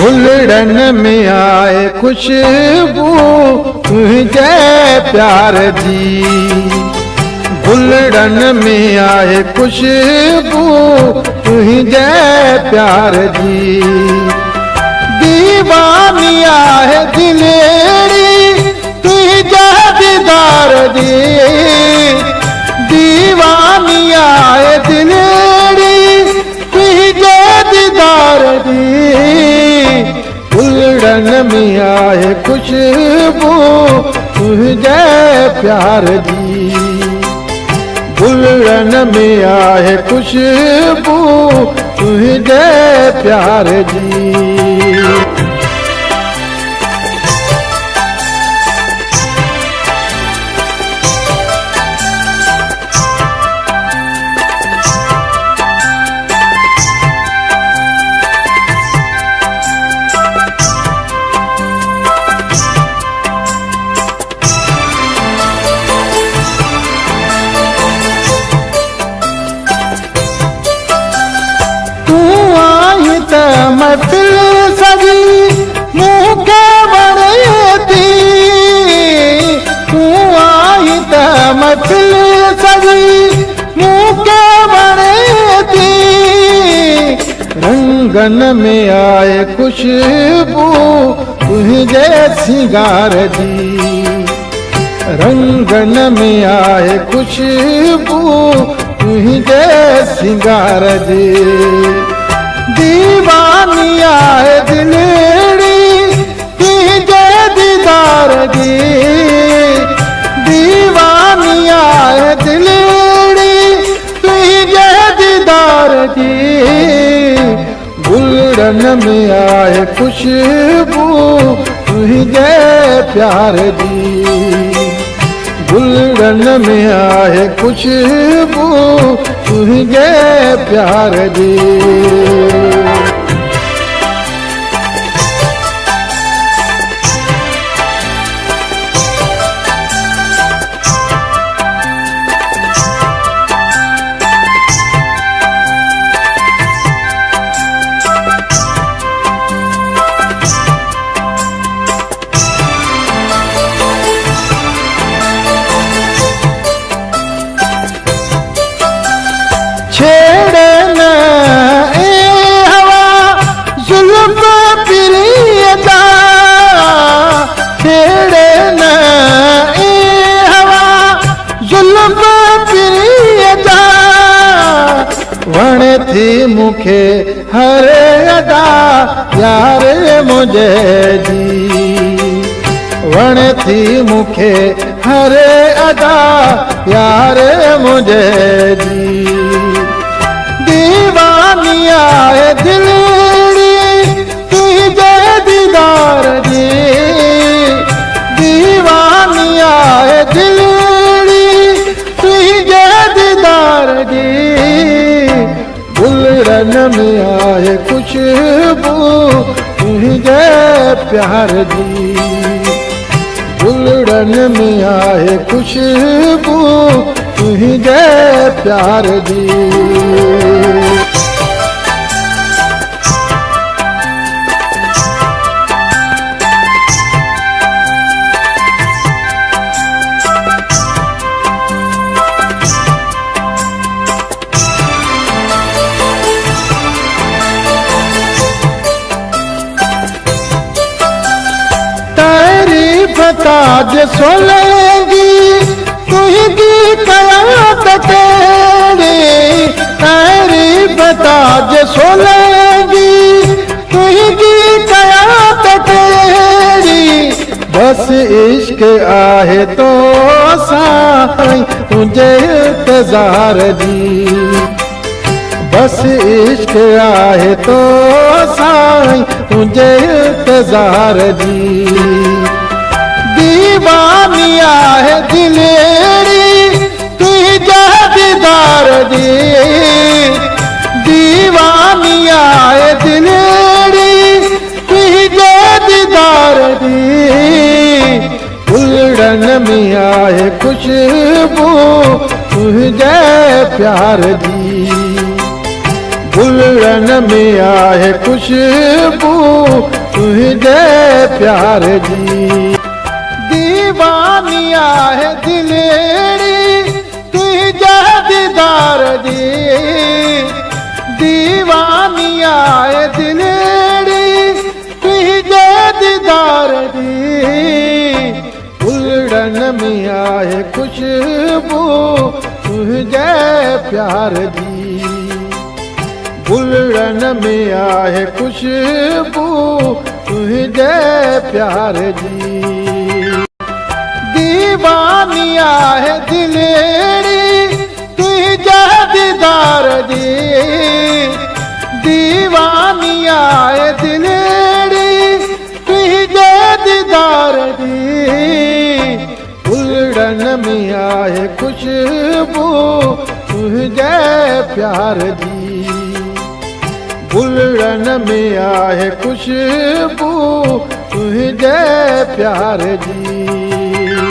गुलड़न में आए खुशबू तुझे प्यार दी। गुलड़न में आए खुशबू तुझे प्यार दी। दीवानिया है दिलेरी तुझे दीदार दी। दीवानिया है दिलेरी तुझे दीदार दी। गुलड़न में आए खुशबू तुझे प्यार दी। गुलड़न में आए खुशबू तुझे प्यार दी। महफिल सजी मुँह के बड़े थी। तू आई त महफिल सजी मुँह के बड़े थी। रंगन में आए खुशबू तुझे सिंगार दी। रंगन में आए खुशबू तुझे सिंगार दी। दीवानिया है दिलेरी तुझे दीदार दी। दीवानिया है दिलेरी तुझे दीदार दी। गुलड़न में आए खुशबू तुझे प्यार दी। गुलड़न में आए खुशबू तुझे प्यार दी। छेड़े न ए हवा जुल्फ प्रियता। छेड़े न ए हवा जुल्फ प्रियता। वण थी मुखे हर अदा यार मुझे जी। वण थी मुखे हर अदा यार मुझे जी। दीवानिया है दिलेरी तुझे दीदार दी। दीवानिया है दिलेरी तुझे दीदार दी। गुलड़न में आए खुशबू तुझे प्यार दी। गुलड़न में आए खुशबू तुझे प्यार दी। तारीफ ताज सोलेगी तुझी कयामत तेरी। तारीफ ताज सोलेगी तुझी कयामत तेरी। बस इश्क आए तो साईं तुझे इंतजार दी। बस इश्क आए तो साईं तुझे इंतजार दी। दीवानिया है दिलेरी तुझे दीदार दी। दीवानिया है दिलेरी तुझे दीदार दी। गुलड़न में आए खुशबू तुझे प्यार दी। गुलड़न में आहे खुशबू तुझे प्यार जी। दीवानी आहे दिलेड़ी तुझे दीदार जी। दीवानी आहे दिलेड़ी तुझे दीदार जी। उलड़न में आहे खुशबू तुझे प्यार जी। उलड़न में आहे खुशबू तुझे प्यार जी। दीवानी आहे दिलेड़ी तुझे दीदार जी। दीवानी आहे दिलेड़ी तुझे दीदार जी। उलड़न में आहे खुशबू तुझे प्यार जी। उलड़न में आहे खुशबू तुझे प्यार जी।